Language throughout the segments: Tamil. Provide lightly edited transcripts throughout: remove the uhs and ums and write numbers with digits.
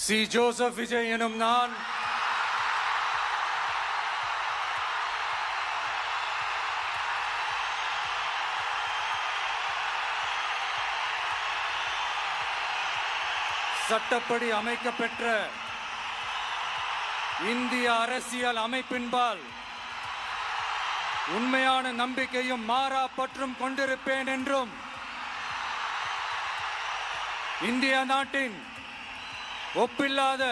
சி. ஜோசப் விஜய் எனும் நான் சட்டப்படி அமைக்கப்பெற்ற இந்திய அரசியல் அமைப்பின்பால் உண்மையான நம்பிக்கையும் மாறா பற்றும் கொண்டிருப்பேன் என்றும் இந்திய நாட்டின் ஒப்பில்லாத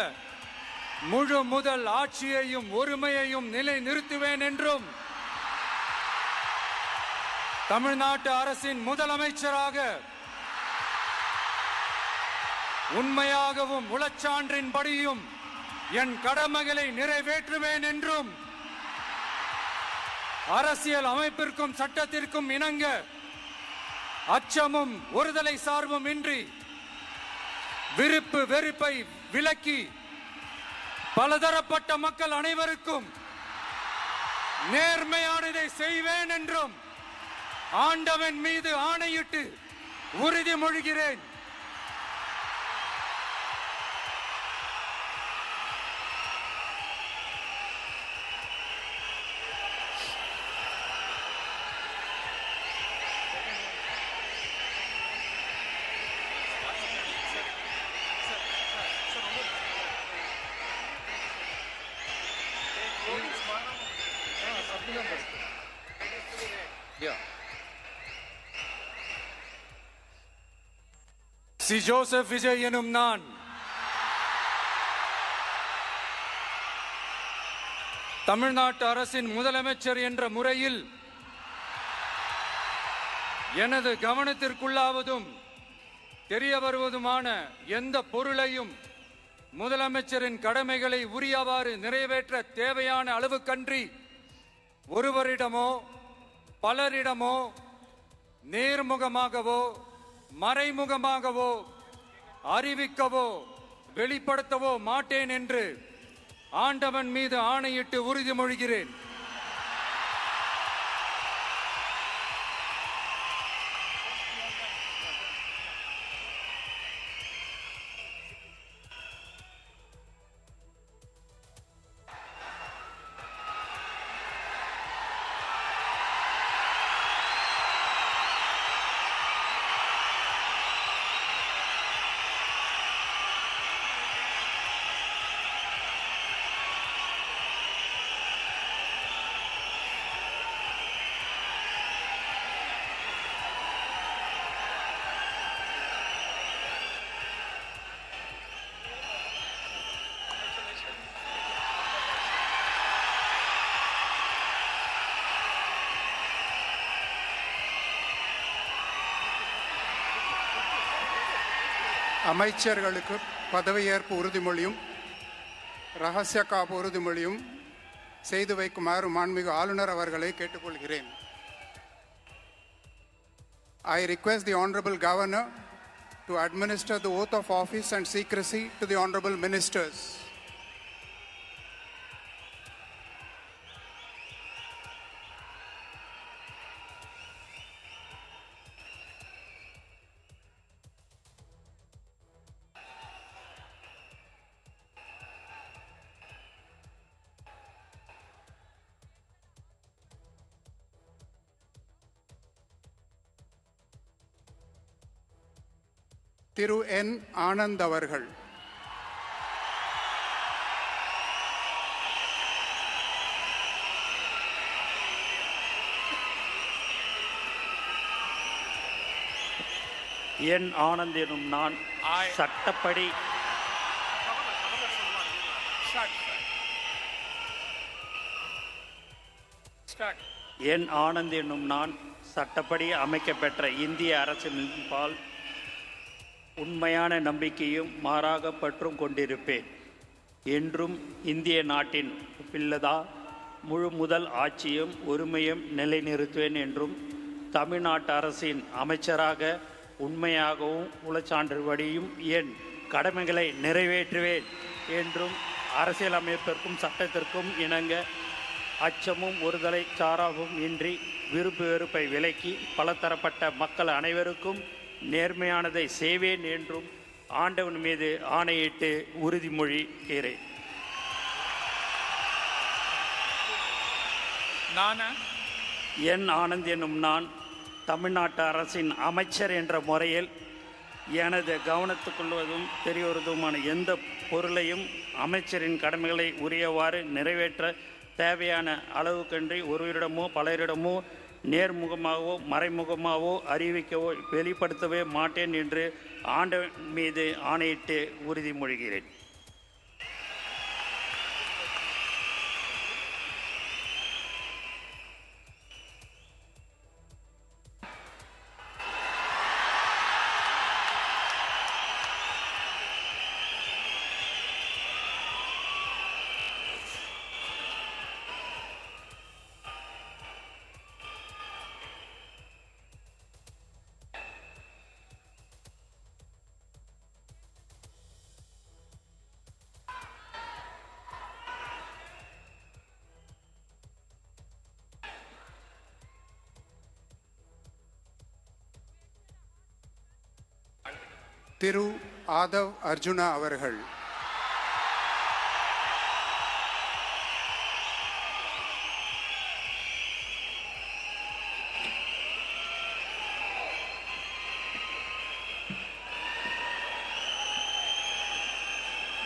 முழு முதல் ஆட்சியையும் ஒருமையையும் நிலை நிறுத்துவேன் என்றும் தமிழ்நாட்டு அரசின் முதலமைச்சராக உண்மையாகவும் உளச்சான்றின்படியும் என் கடமைகளை நிறைவேற்றுவேன் என்றும் அரசியல் அமைப்பிற்கும் சட்டத்திற்கும் இணங்க அச்சமும் ஒருதலை சார்பும் இன்றி விருப்பு வெறுப்பை விலக்கி பலதரப்பட்ட மக்கள் அனைவருக்கும் நேர்மையானதை செய்வேன் என்றும் ஆண்டவன் மீது ஆணையிட்டு உறுதிமொழிகிறேன். சி. ஜோசப் விஜய் எனும் நான் தமிழ்நாட்டு அரசின் முதலமைச்சர் என்ற முறையில் எனது கவனத்திற்குள்ளாவதும் தெரிய வருவதுமான எந்த பொருளையும் முதலமைச்சரின் கடமைகளை உரியவாறு நிறைவேற்ற தேவையான அளவுக்கன்றி ஒருவரிடமோ பலரிடமோ நேர்முகமாகவோ மறைமுகமாகவோ அறிவிக்கவோ வெளிப்படுத்தவோ மாட்டேன் என்று ஆண்டவன் மீது ஆணையிட்டு உறுதிமொழிகிறேன். அமைச்சர்களுக்கு பதவியேற்பு உறுதிமொழியும் ரகசிய காப்பு உறுதிமொழியும் செய்து வைக்குமாறு மாண்புமிகு ஆளுநர் அவர்களை கேட்டுக்கொள்கிறேன். I request the Honorable Governor to administer the oath of office and secrecy to the Honorable Ministers. திரு என். ஆனந்த் அவர்கள். என். ஆனந்த் எனும் நான் சட்டப்படி என். ஆனந்த் எனும் நான் சட்டப்படி அமைக்கப்பெற்ற இந்திய அரசின்பால் உண்மையான நம்பிக்கையும் மாறாக பற்றும் கொண்டிருப்பேன் என்றும் இந்திய நாட்டின் ஒப்பில்லதா முழு முதல் ஆட்சியும் ஒருமையும் நிலைநிறுத்துவேன் என்றும் தமிழ்நாட்டு அரசின் அமைச்சராக உண்மையாகவும் உளச்சான்றுபடியும் என் கடமைகளை நிறைவேற்றுவேன் என்றும் அரசியலமைப்பிற்கும் சட்டத்திற்கும் இணங்க அச்சமும் ஒருதலை சாராவும் இன்றி விருப்பு வெறுப்பை விலக்கி பலதரப்பட்ட மக்கள் அனைவருக்கும் நேர்மையானதை செய்வேன் என்றும் ஆண்டவன் மீது ஆணையிட்டு உறுதிமொழிகிறேன். நான் என் ஆனந்த் என்னும் நான் தமிழ்நாட்டு அரசின் அமைச்சர் என்ற முறையில் எனது கவனத்துக்கொள்வதும் தெரியவருவதுமான எந்த பொருளையும் அமைச்சரின் கடமைகளை உரியவாறு நிறைவேற்ற தேவையான அளவுக்கன்றி ஒருவரிடமோ பலரிடமோ நேர்முகமாகவோ மறைமுகமாகவோ அறிவிக்கவோ வெளிப்படுத்தவே மாட்டேன் என்று ஆண்டவன் மீது ஆணையிட்டு உறுதிமொழிகிறேன். திரு ஆதவ் அர்ஜுனா அவர்கள்.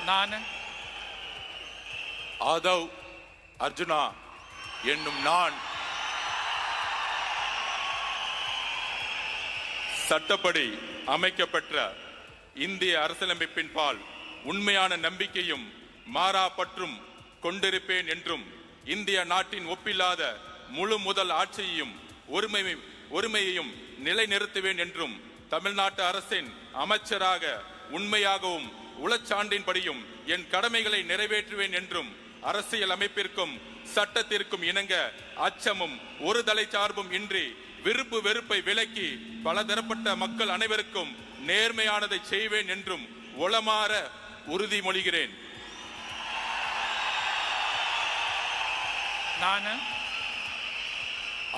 நான் ஆதவ் அர்ஜுனா என்னும் நான் சட்டப்படி அமைக்கப்பெற்ற இந்திய அரசியலமைப்பின் பால் உண்மையான நம்பிக்கையும் மாறா பற்றும் கொண்டிருப்பேன் என்றும் இந்திய நாட்டின் ஒப்பில்லாத முழு முதல் ஆட்சியையும் ஒருமையையும் நிலைநிறுத்துவேன் என்றும் தமிழ்நாட்டு அரசின் அமைச்சராக உண்மையாகவும் உளச்சான்றின்படியும் என் கடமைகளை நிறைவேற்றுவேன் என்றும் அரசியல் அமைப்பிற்கும் சட்டத்திற்கும் இணங்க அச்சமும் ஒரு தலை சார்பும் இன்றி விருப்பு வெறுப்பை விலக்கி பலதரப்பட்ட மக்கள் அனைவருக்கும் நேர்மையானதை செய்வேன் என்றும் உளமாற உறுதிமொழிகிறேன். நான்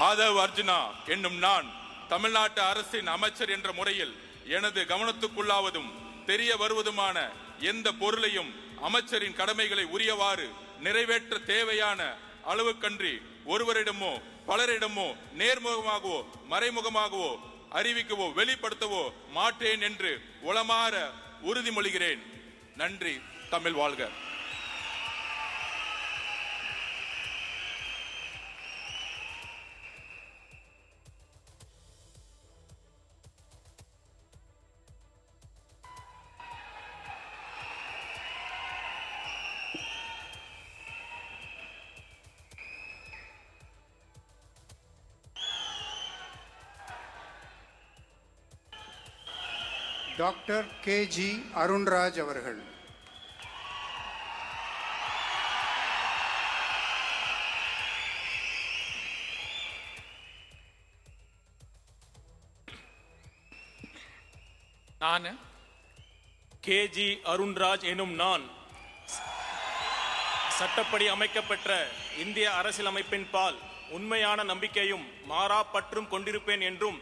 ஆதவ் அர்ஜுனா என்னும் நான் தமிழ்நாட்டு அரசின் அமைச்சர் என்ற முறையில் எனது கவனத்துக்குள்ளாவதும் தெரிய வருவதுமான எந்த பொருளையும் அமைச்சரின் கடமைகளை உரியவாறு நிறைவேற்ற தேவையான அளவுக்கன்றி ஒருவரிடமோ பலரிடமோ நேர்முகமாகவோ மறைமுகமாகவோ அறிவிக்கவோ வெளிப்படுத்தவோ மாட்டேன் என்று உளமாற உறுதிமொழிகிறேன். நன்றி. தமிழ் வாழ்க. டாக்டர் கே.ஜி. அருண்ராஜ் அவர்கள். நான் கே.ஜி. அருண்ராஜ் எனும் நான் சட்டப்படி அமைக்கப்பெற்ற இந்திய அரசியலமைப்பின் பால் உண்மையான நம்பிக்கையும் மாறா பற்றும் கொண்டிருப்பேன் என்றும்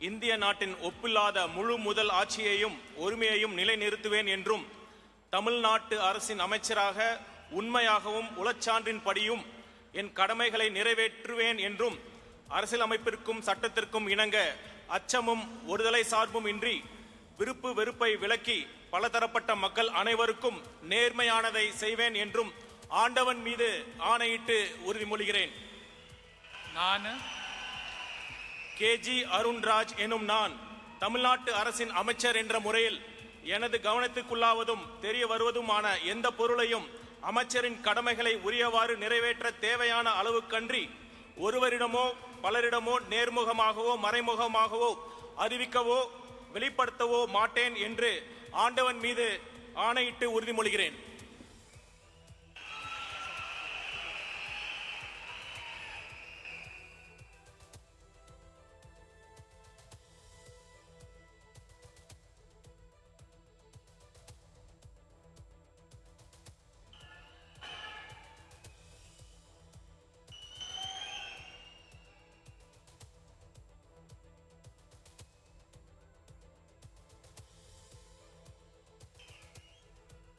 இந்திய நாட்டின் ஒப்பில்லாத முழு முதல் ஆட்சியையும் ஒருமையையும் நிலைநிறுத்துவேன் என்றும் தமிழ்நாட்டு அரசின் அமைச்சராக உண்மையாகவும் உளச்சான்றின்படியும் என் கடமைகளை நிறைவேற்றுவேன் என்றும் அரசியலமைப்பிற்கும் சட்டத்திற்கும் இணங்க அச்சமும் ஒருதலை சார்பும் இன்றி விருப்பு வெறுப்பை விலக்கி பலதரப்பட்ட மக்கள் அனைவருக்கும் நேர்மையானதை செய்வேன் என்றும் ஆண்டவன் மீது ஆணையிட்டு உறுதிமொழிகிறேன். நான் கே.ஜி. அருண்ராஜ் எனும் நான் தமிழ்நாட்டு அரசின் அமைச்சர் என்ற முறையில் எனது கவனத்துக்குள்ளாவதும் தெரிய வருவதுமான எந்த பொருளையும் அமைச்சரின் கடமைகளை உரியவாறு நிறைவேற்ற தேவையான அளவுக்கன்றி ஒருவரிடமோ பலரிடமோ நேர்முகமாகவோ மறைமுகமாகவோ அறிவிக்கவோ வெளிப்படுத்தவோ மாட்டேன் என்று ஆண்டவன் மீது ஆணையிட்டு உறுதிமொழிகிறேன்.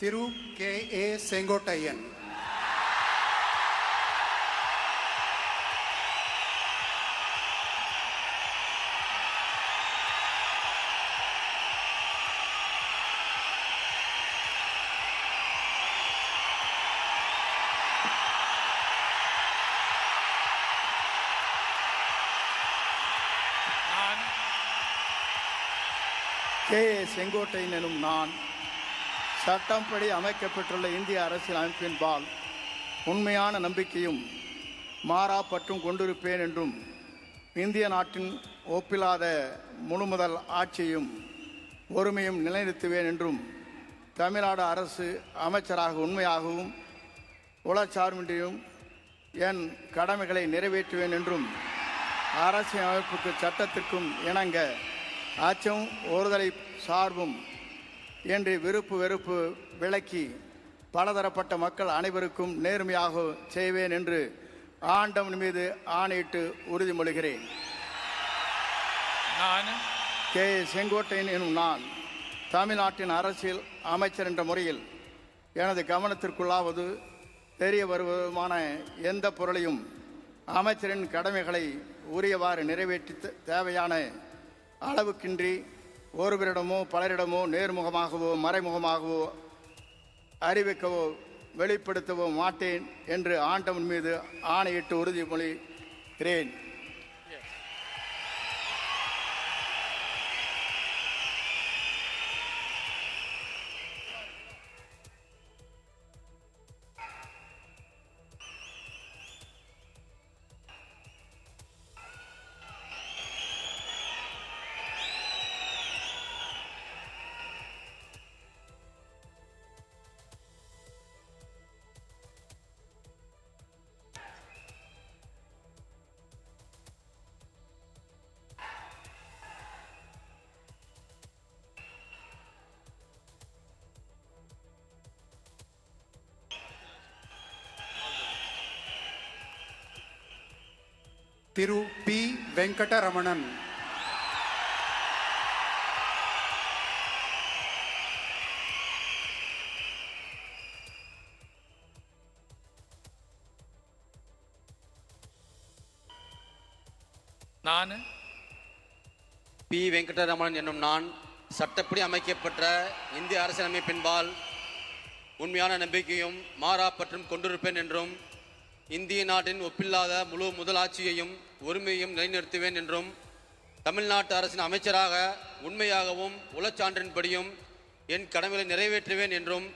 Thiru K.A. Sengotayan. நான் கே செங்கோட்டையன் எனும் நான் சட்டப்படி அமைக்கப்பட்டுள்ள இந்திய அரசியல் அமைப்பின்பால் உண்மையான நம்பிக்கையும் மாறா பற்றும் கொண்டிருப்பேன் என்றும் இந்திய நாட்டின் ஒப்பில்லாத முழுமுதல் ஆட்சியையும் ஒருமையும் நிலைநிறுத்துவேன் என்றும் தமிழ்நாடு அரசு அமைச்சராக உண்மையாகவும் உளச்சார்பின்றியும் என் கடமைகளை நிறைவேற்றுவேன் என்றும் அரசியல் அமைப்புக்கு சட்டத்திற்கும் இணங்க அச்சம் ஒருதலை சார்பும் என்று விருப்பு வெறுப்பு விலக்கி பலதரப்பட்ட மக்கள் அனைவருக்கும் நேர்மையாக செய்வேன் என்று ஆண்டவன் மீது ஆணையிட்டு உறுதிமொழிகிறேன். நான் கே செங்கோட்டையன் எனும் நான் தமிழ்நாட்டின் அரசியல் அமைச்சர் என்ற முறையில் எனது கவனத்திற்குள்ளாவது தெரிய வருவதுமான எந்த பொருளையும் அமைச்சரின் கடமைகளை உரியவாறு நிறைவேற்றி தேவையான அளவுக்கின்றி ஒருவரிடமோ பலரிடமோ நேர்முகமாகவோ மறைமுகமாகவோ அறிவிக்கவோ வெளிப்படுத்தவோ மாட்டேன் என்று ஆண்டவன் மீது ஆணையிட்டு உறுதிமொழிகிறேன். Thiru P. Venkataramanan. நான் பி வெங்கடரமணன் என்னும் நான் சட்டப்படி அமைக்கப்பட்ட இந்திய அரசியலமைப்பின்பால் உண்மையான நம்பிக்கையும் மாறா பற்றும் கொண்டிருப்பேன் என்றும் இந்திய நாட்டின் ஒப்பில்லாத முழு முதலாட்சியையும் ஒருமையையும் நிலைநிறுத்துவேன் என்றும் தமிழ்நாட்டு அரசின் அமைச்சராக உண்மையாகவும் உளச்சான்றின்படியும் என் கடமைகளை நிறைவேற்றுவேன் என்றும்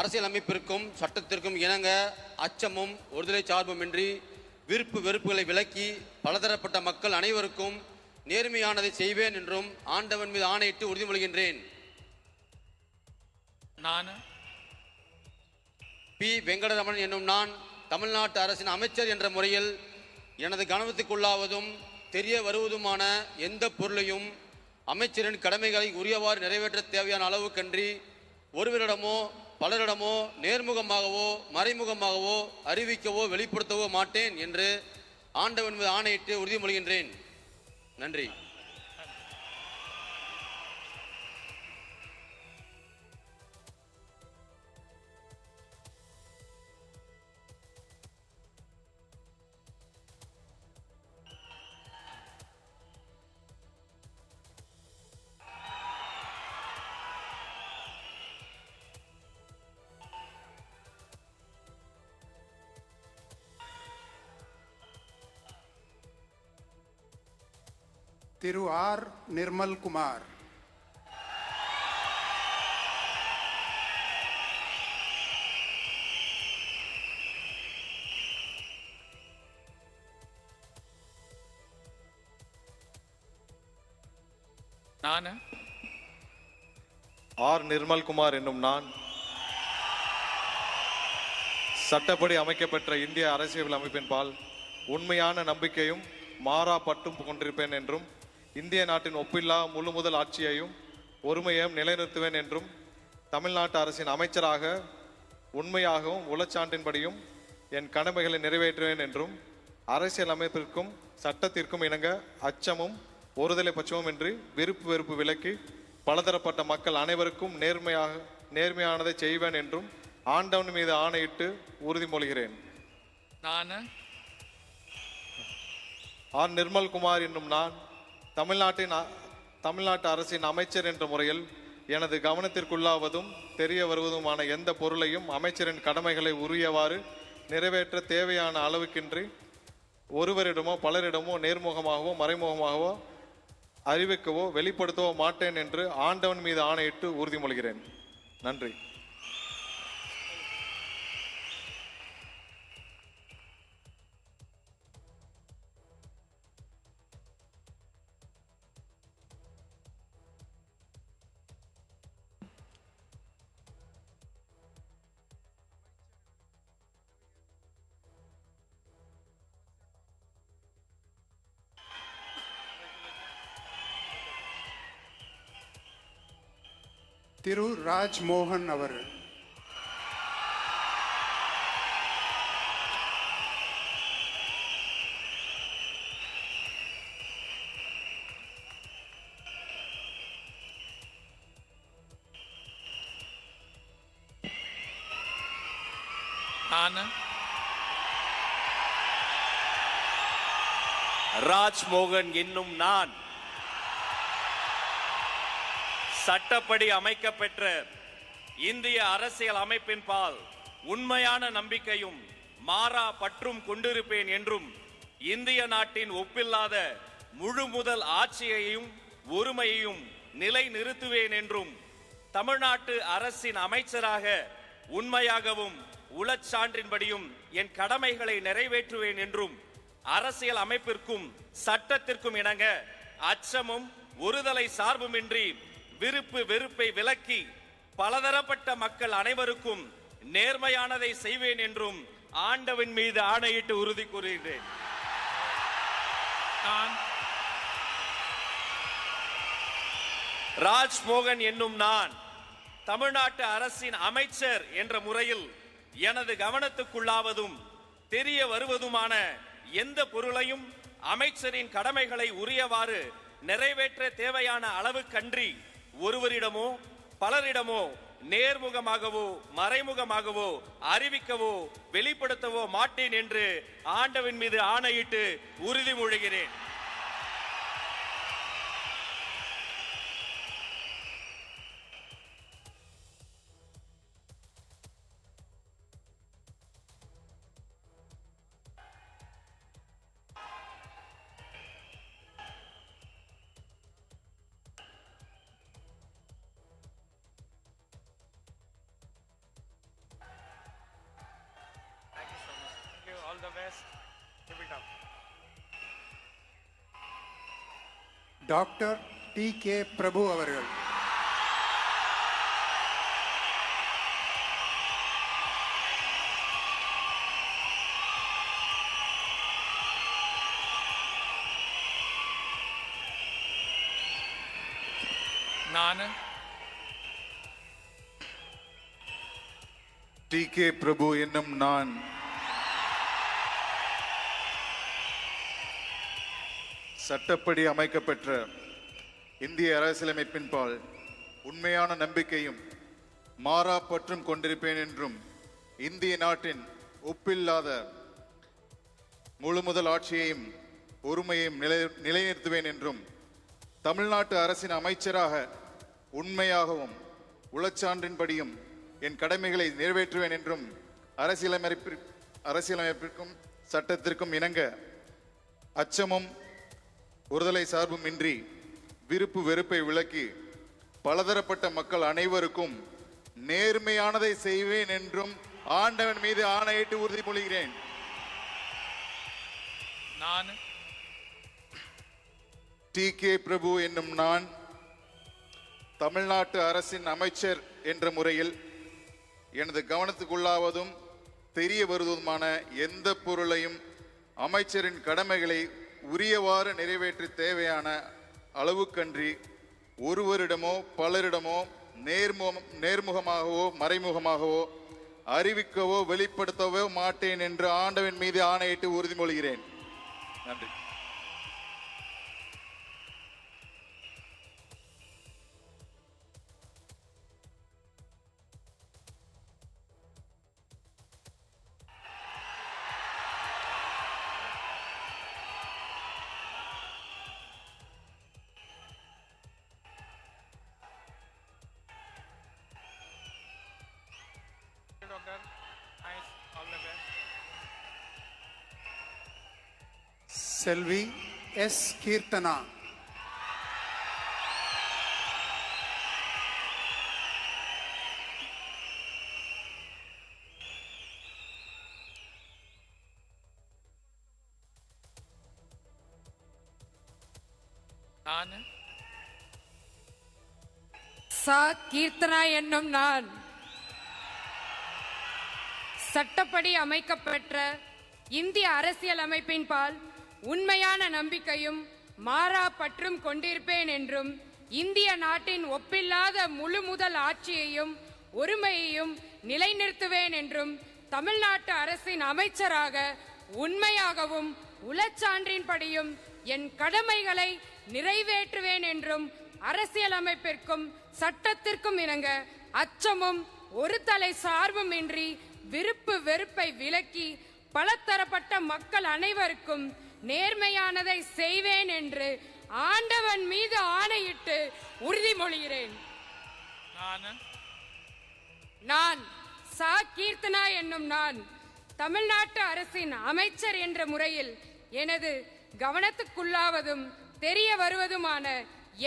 அரசியல் அமைப்பிற்கும் சட்டத்திற்கும் இணங்க அச்சமும் ஒருதலை சார்புமின்றி விருப்பு வெறுப்புகளை விலக்கி பலதரப்பட்ட மக்கள் அனைவருக்கும் நேர்மையானதை செய்வேன் என்றும் ஆண்டவன் மீது ஆணையிட்டு உறுதிமொழிகின்றேன். நான் பி வெங்கடரமணன் என்னும் நான் தமிழ்நாட்டு அரசின் அமைச்சர் என்ற முறையில் எனது கவனத்துக்குள்ளாவதும் தெரிய வருவதுமான எந்த பொருளையும் அமைச்சரின் கடமைகளை உரியவாறு நிறைவேற்ற தேவையான அளவுக்கன்றி ஒருவரிடமோ பலரிடமோ நேர்முகமாகவோ மறைமுகமாகவோ அறிவிக்கவோ வெளிப்படுத்தவோ மாட்டேன் என்று ஆண்டவன் மீது ஆணையிட்டு உறுதிமொழிகின்றேன். நன்றி. Thiru R. Nirmal Kumar. நான் ஆர் நிர்மல்குமார் என்னும் நான் சட்டப்படி அமைக்கப்பெற்ற இந்திய அரசியல் அமைப்பின்பால் உண்மையான நம்பிக்கையும் மாறா பற்றும் கொண்டிருப்பேன் என்றும் இந்திய நாட்டின் ஒப்பில்லா முழு முதல் ஆட்சியையும் ஒருமையையும் நிலைநிறுத்துவேன் என்றும் தமிழ்நாட்டு அரசின் அமைச்சராக உண்மையாகவும் உளச்சான்றின்படியும் என் கடமைகளை நிறைவேற்றுவேன் என்றும் அரசியல் அமைப்பிற்கும் சட்டத்திற்கும் இணங்க அச்சமும் ஒருதலை பட்சமும் இன்றி விருப்பு வெறுப்பு விலக்கி பலதரப்பட்ட மக்கள் அனைவருக்கும் நேர்மையானதை செய்வேன் என்றும் ஆண்டவன் மீது ஆணையிட்டு உறுதிமொழிகிறேன். நான் ஆர் நிர்மல்குமார் என்னும் நான் தமிழ்நாட்டு அரசின் அமைச்சர் என்ற முறையில் எனது கவனத்திற்குள்ளாவதும் தெரிய வருவதுமான எந்த பொருளையும் அமைச்சரின் கடமைகளை உரியவாறு நிறைவேற்ற தேவையான அளவுக்கின்றி ஒருவரிடமோ பலரிடமோ நேர்முகமாகவோ மறைமுகமாகவோ அறிவிக்கவோ வெளிப்படுத்தவோ மாட்டேன் என்று ஆண்டவன் மீது ஆணையிட்டு உறுதிமொழிகிறேன். நன்றி. திரு ராஜ்மோகன் அவர்கள். நான் ராஜ்மோகன் என்னும் நான் சட்டப்படி அமைக்கப்பெற்ற இந்திய அரசியல் அமைப்பின் பால் உண்மையான நம்பிக்கையும் மாறா பற்றும் கொண்டிருப்பேன் என்றும் இந்திய நாட்டின் ஒப்பில்லாத முழு முதல் ஆட்சியையும் ஒருமையையும் நிலைநிறுத்துவேன் என்றும் தமிழ்நாட்டு அரசின் அமைச்சராக உண்மையாகவும் உளச்சான்றின்படியும் என் கடமைகளை நிறைவேற்றுவேன் என்றும் அரசியல் அமைப்பிற்கும் சட்டத்திற்கும் இணங்க அச்சமும் ஒருதலை சார்புமின்றி விருப்பு வெறுப்பை விலக்கி பலதரப்பட்ட மக்கள் அனைவருக்கும் நேர்மையானதை செய்வேன் என்றும் ஆண்டவன் மீது ஆணையிட்டு உறுதி கூறுகிறேன். நான் ராஜ்மோகன் என்னும் நான் தமிழ்நாட்டு அரசின் அமைச்சர் என்ற முறையில் எனது கவனத்துக்குள்ளாவதும் தெரிய வருவதுமான எந்த பொருளையும் அமைச்சரின் கடமைகளை உரியவாறு நிறைவேற்ற தேவையான அளவுக்கன்றி ஒருவரிடமோ பலரிடமோ நேர்முகமாகவோ மறைமுகமாகவோ அறிவிக்கவோ வெளிப்படுத்தவோ மாட்டேன் என்று ஆண்டவன் மீது ஆணையிட்டு உறுதிமொழிகிறேன். all the best. Keep it up. Doctor D K. Prabhu அவர்கள். நான் டி.கே. பிரபு என்னும் நான் சட்டப்படி அமைக்கப்பெற்ற இந்திய அரசியலமைப்பின்பால் உண்மையான நம்பிக்கையும் மாறா பற்றும் கொண்டிருப்பேன் என்றும் இந்திய நாட்டின் ஒப்பில்லாத முழுமுதல் ஆட்சியையும் ஒருமையையும் நிலைநிறுத்துவேன் என்றும் தமிழ்நாட்டு அரசின் அமைச்சராக உண்மையாகவும் உளச்சான்றின்படியும் என் கடமைகளை நிறைவேற்றுவேன் என்றும் அரசியலமைப்பிற்கும் சட்டத்திற்கும் இணங்க அச்சமும் ஒருதலை சார்பும் இன்றி விருப்பு வெறுப்பை விலக்கி பலதரப்பட்ட மக்கள் அனைவருக்கும் நேர்மையானதை செய்வேன் என்றும் ஆண்டவன் மீது ஆணையிட்டு உறுதிமொழிகிறேன். நான் டி.கே. பிரபு என்னும் நான் தமிழ்நாட்டு அரசின் அமைச்சர் என்ற முறையில் எனது கவனத்துக்குள்ளாவதும் தெரிய வருவதுமான எந்த பொருளையும் அமைச்சரின் கடமைகளை உரியவாறு நிறைவேற்ற தேவையான அளவுக்கன்றி ஒருவரிடமோ பலரிடமோ நேர்முகமாகவோ மறைமுகமாகவோ அறிவிக்கவோ வெளிப்படுத்தவோ மாட்டேன் என்று ஆண்டவன் மீது ஆணையிட்டு உறுதிமொழிகிறேன். நன்றி. Selvi S. Kirtana. நான் சா கீர்த்தனா என்னும் நான் சட்டப்படி அமைக்கப்பெற்ற இந்திய அரசியலமைப்பின் பால் உண்மையான நம்பிக்கையும் மாறா பற்றும் கொண்டிருப்பேன் என்றும் இந்திய நாட்டின் ஒப்பில்லாத முழு முதல் ஆட்சியையும் ஒருமையையும் நிலைநிறுத்துவேன் என்றும் தமிழ்நாட்டு அரசின் அமைச்சராக உண்மையாகவும் உளச்சான்றின்படியும் என் கடமைகளை நிறைவேற்றுவேன் என்றும் அரசியலமைப்பிற்கும் சட்டத்திற்கும் இணங்க அச்சமும் ஒரு தலை சார்பும் இன்றி விருப்பு வெறுப்பை விலக்கி பலதரப்பட்ட மக்கள் அனைவருக்கும் நேர்மையானதை செய்வேன் என்று ஆண்டவன் மீது ஆணையிட்டு உறுதிமொழிகிறேன். நான் சா கீர்த்தனா என்னும் நான் தமிழ்நாட்டு அரசின் அமைச்சர் என்ற முறையில் எனது கவனத்துக்குள்ளாவதும் தெரிய வருவதுமான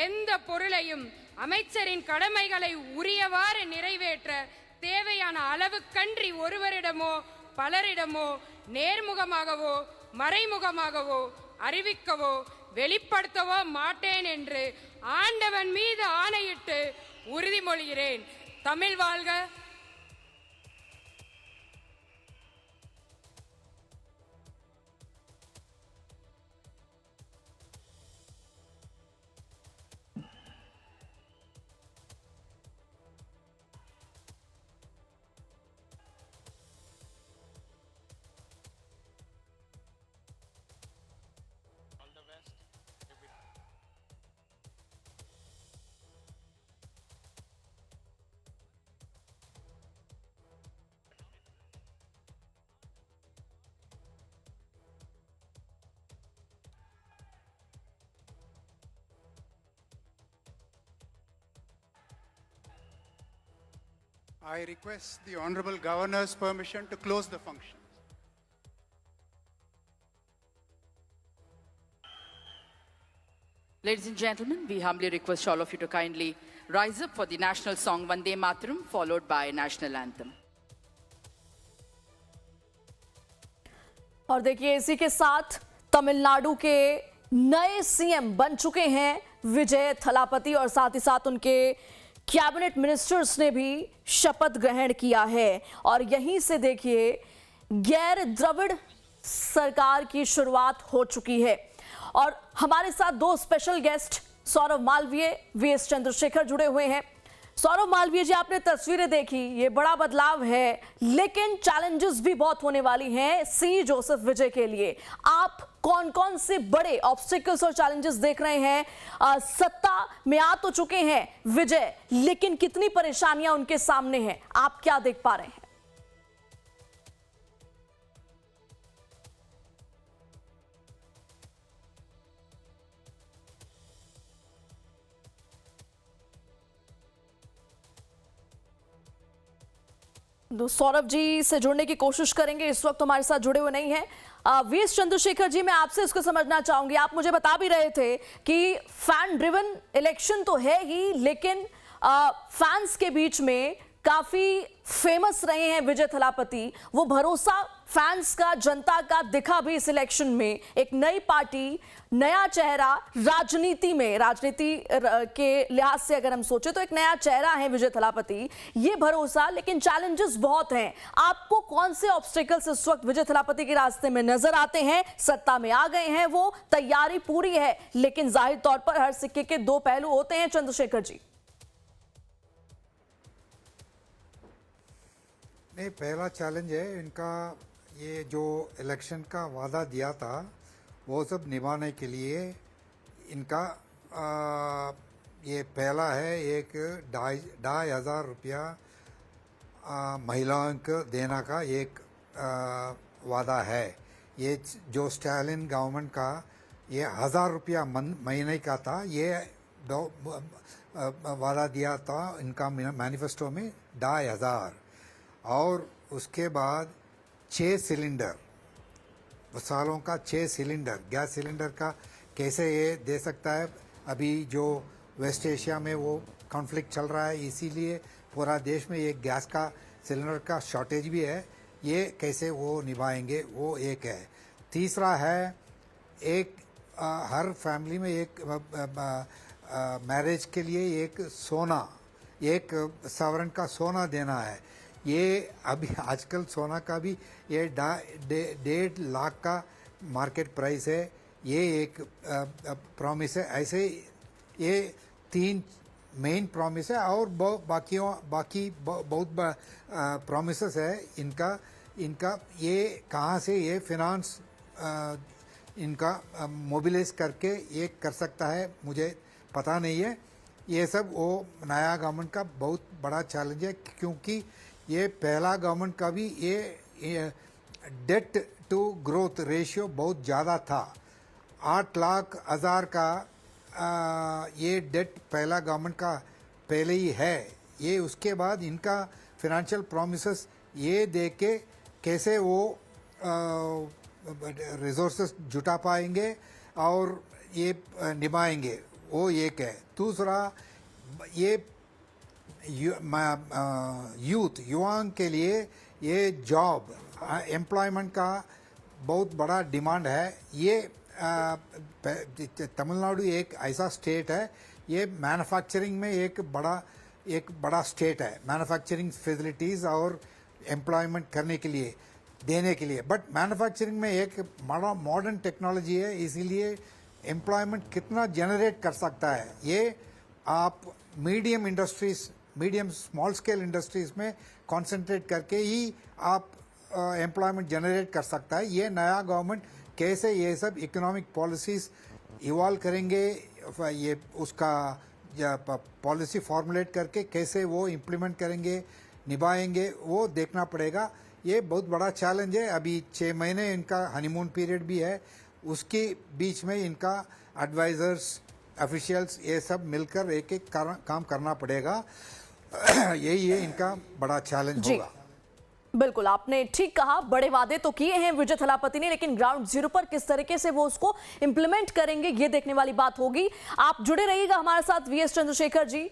எந்த பொருளையும் அமைச்சரின் கடமைகளை உரியவாறு நிறைவேற்ற தேவையான அளவுக்கன்றி ஒருவரிடமோ பலரிடமோ நேர்முகமாகவோ மறைமுகமாகவோ அறிவிக்கவோ வெளிப்படுத்தவோ மாட்டேன் என்று ஆண்டவன் மீது ஆணையிட்டு உறுதிமொழிகிறேன். தமிழ் வாழ்க. I request the Honorable Governor's permission to close the function. Ladies and gentlemen, we humbly request all of you to kindly rise up for the national song Vande Mataram, followed by national anthem. और देखिए इसी के साथ तमिलनाडु के नए सीएम बन चुके हैं विजय थलापति और साथ ही साथ उनके कैबिनेट मिनिस्टर्स ने भी शपथ ग्रहण किया है और यहीं से देखिए गैर द्रविड़ सरकार की शुरुआत हो चुकी है। और हमारे साथ दो special guest Saurabh Malviya, V S Chandrashekhar जुड़े हुए हैं। सौरभ मालवीय जी, आपने तस्वीरें देखी, ये बड़ा बदलाव है लेकिन चैलेंजेस भी बहुत होने वाली हैं सी जोसेफ विजय के लिए। आप कौन कौन से बड़े ऑब्स्टिकल्स और चैलेंजेस देख रहे हैं? सत्ता में आ तो चुके हैं विजय, लेकिन कितनी परेशानियां उनके सामने हैं, आप क्या देख पा रहे हैं? सौरभ जी से जुड़ने की कोशिश करेंगे, इस वक्त हमारे साथ जुड़े हुए नहीं हैं। वीएस चंद्रशेखर जी, मैं आपसे इसको समझना चाहूंगी। आप मुझे बता भी रहे थे कि फैन ड्रिवन इलेक्शन तो है ही, लेकिन फैंस के बीच में काफी फेमस रहे हैं विजय थलापति। वो भरोसा फैंस का, जनता का दिखा भी इस इलेक्शन में। एक नई पार्टी, नया चेहरा, राजनीति में, राजनीति के लिहाज से अगर हम सोचे तो एक नया चेहरा है विजय थलापति, ये भरोसा। लेकिन चैलेंजेस बहुत हैं। आपको कौन से ऑब्स्टिकल्स इस वक्त विजय थलापति के रास्ते में नजर आते हैं? सत्ता में आ गए हैं, वो तैयारी पूरी है, लेकिन जाहिर तौर पर हर सिक्के के दो पहलू होते हैं। चंद्रशेखर जी, नहीं, पहला चैलेंज है इनका, ये जो इलेक्शन का वादा दिया था वो सब निभाने के लिए इनका ये पहला है, एक 2,500 रुपया महिलाओं को देने का एक वादा है। ये जो स्टालिन गवर्नमेंट का ये 1,000 रुपया महीने का था, ये वादा दिया था इनका मैनिफेस्टो में 2,500। और उसके बाद 6 सिलेंडर सालों का 6 सिलेंडर गैस सिलेंडर का कैसे ये दे सकता है। अभी जो वेस्ट एशिया में वो कॉन्फ्लिक्ट चल रहा है, इसीलिए पूरा देश में ये गैस का सिलेंडर का शॉर्टेज भी है। ये कैसे वो निभाएंगे, वो एक है। तीसरा है एक हर फैमिली में एक मैरिज के लिए एक सोना, एक सवरन का सोना देना है। ये अभी आजकल सोना का भी ये 1.5 लाख का मार्केट प्राइस है। ये एक प्रॉमिस है। ऐसे ये 3 मेन प्रॉमिस है और बाकी बहुत प्रॉमिसेस है इनका ये कहाँ से ये फिनांस इनका मोबिलाइज करके ये कर सकता है, मुझे पता नहीं है। ये सब वो नया गवर्नमेंट का बहुत बड़ा चैलेंज है, क्योंकि ये पहला गवर्नमेंट का भी ये डेट टू ग्रोथ रेशियो बहुत ज़्यादा था। 8 लाख हज़ार का ये डेट पहला गवर्नमेंट का पहले ही है। ये उसके बाद इनका फिनेंशियल प्रॉमिसेस ये दे के कैसे वो रिसोर्सेस जुटा पाएंगे और ये निभाएंगे, वो एक है। दूसरा ये युवाओं के लिए ये जॉब एम्प्लॉयमेंट का बहुत बड़ा डिमांड है। ये तमिलनाडु एक ऐसा स्टेट है, ये मैन्युफैक्चरिंग में एक बड़ा स्टेट है, मैन्युफैक्चरिंग फैसिलिटीज़ और एम्प्लॉयमेंट करने के लिए देने के लिए। बट मैन्युफैक्चरिंग में एक बड़ा मॉडर्न टेक्नोलॉजी है, इसीलिए एम्प्लॉयमेंट कितना जनरेट कर सकता है ये आप मीडियम स्मॉल स्केल इंडस्ट्रीज में कंसंट्रेट करके ही आप एम्प्लॉयमेंट जनरेट कर सकता है। ये नया गवर्नमेंट कैसे ये सब इकोनॉमिक पॉलिसीज इवॉल्व करेंगे, ये उसका पॉलिसी फॉर्मुलेट करके कैसे वो इम्प्लीमेंट करेंगे, निभाएंगे, वो देखना पड़ेगा। ये बहुत बड़ा चैलेंज है। अभी 6 महीने इनका हनीमून पीरियड भी है, उसके बीच में इनका एडवाइजर्स ऑफिशियल्स ये सब मिलकर एक काम करना पड़ेगा। यही है इनका बड़ा चैलेंज होगा। बिल्कुल, आपने ठीक कहा, बड़े वादे तो किए हैं विजय थलापति ने, लेकिन ग्राउंड जीरो पर किस तरीके से वो उसको इंप्लीमेंट करेंगे ये देखने वाली बात होगी। आप जुड़े रहिएगा हमारे साथ। वीएस चंद्रशेखर जी,